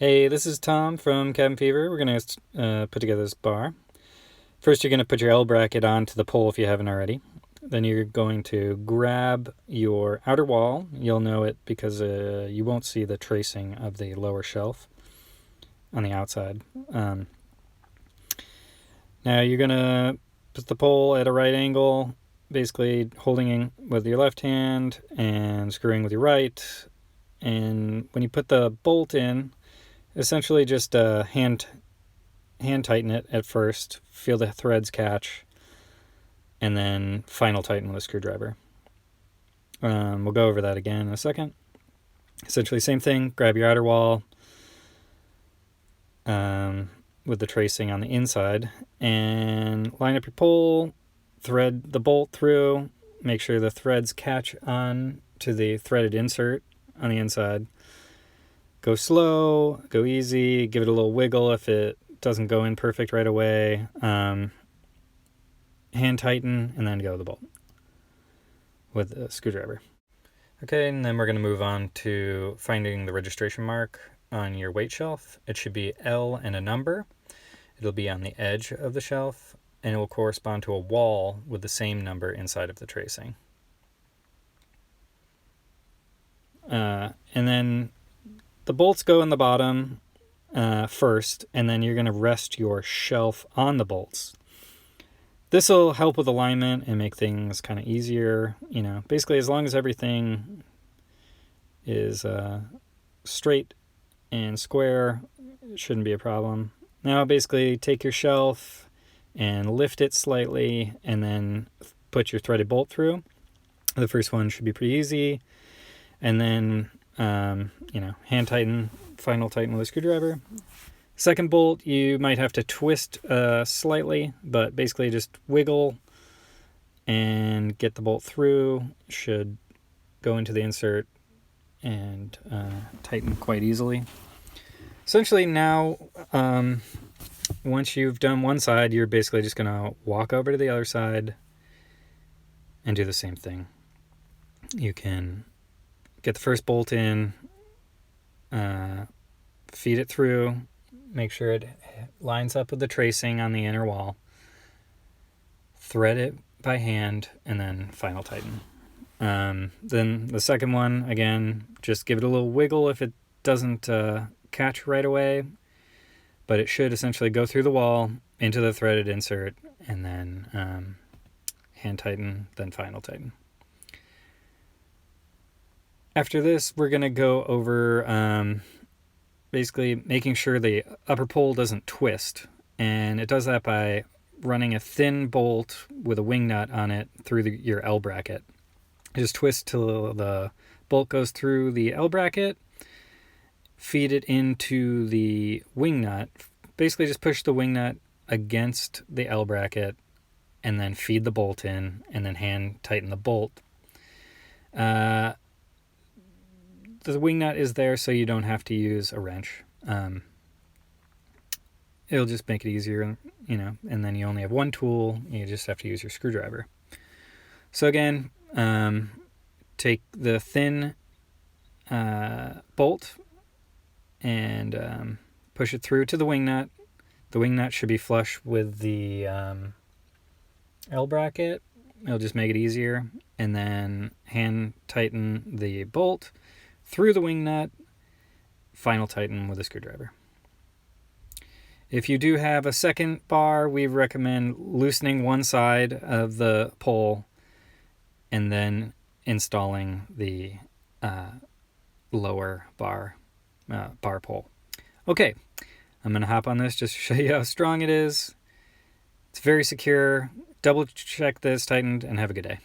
Hey, this is Tom from Cabin Fever. We're going to put together this bar. First, you're going to put your L bracket onto the pole if you haven't already. Then you're going to grab your outer wall. You'll know it because you won't see the tracing of the lower shelf on the outside. Now you're going to put the pole at a right angle, basically holding with your left hand and screwing with your right. And when you put the bolt in, essentially just hand tighten it at first, feel the threads catch, and then final tighten with a screwdriver. We'll go over that again in a second. Essentially same thing, grab your outer wall with the tracing on the inside and line up your pole, thread the bolt through, make sure the threads catch on to the threaded insert on the inside. Go slow, go easy, give it a little wiggle if it doesn't go in perfect right away. Hand tighten, and then go the bolt with a screwdriver. Okay, and then we're going to move on to finding the registration mark on your weight shelf. It should be L and a number. It'll be on the edge of the shelf, and it will correspond to a wall with the same number inside of the tracing. And then the bolts go in the bottom first, and then you're going to rest your shelf on the bolts. This will help with alignment and make things kind of easier. Basically, as long as everything is straight and square, it shouldn't be a problem. Now, basically, take your shelf and lift it slightly, and then put your threaded bolt through. The first one should be pretty easy, and then hand tighten, final tighten with a screwdriver. Second bolt, you might have to twist slightly, but basically just wiggle and get the bolt through. Should go into the insert and tighten quite easily. Essentially now, once you've done one side, you're basically just going to walk over to the other side and do the same thing. You can get the first bolt in, feed it through, make sure it lines up with the tracing on the inner wall, thread it by hand, and then final tighten. Then the second one, again, just give it a little wiggle if it doesn't catch right away, but it should essentially go through the wall into the threaded insert, and then hand tighten, then final tighten. After this, we're going to go over basically making sure the upper pole doesn't twist, and it does that by running a thin bolt with a wing nut on it through your L bracket. Just twist till the bolt goes through the L bracket, feed it into the wing nut. Basically just push the wing nut against the L bracket and then feed the bolt in, and then hand tighten the bolt. The wing nut is there so you don't have to use a wrench. It'll just make it easier, and then you only have one tool. You just have to use your screwdriver. So again, take the thin bolt and push it through to the wing nut. The wing nut should be flush with the L bracket. It'll just make it easier. And then hand tighten the bolt through the wing nut, final tighten with a screwdriver. If you do have a second bar, we recommend loosening one side of the pole and then installing the lower bar pole. Okay, I'm going to hop on this just to show you how strong it is. It's very secure. Double check that it's tightened, and have a good day.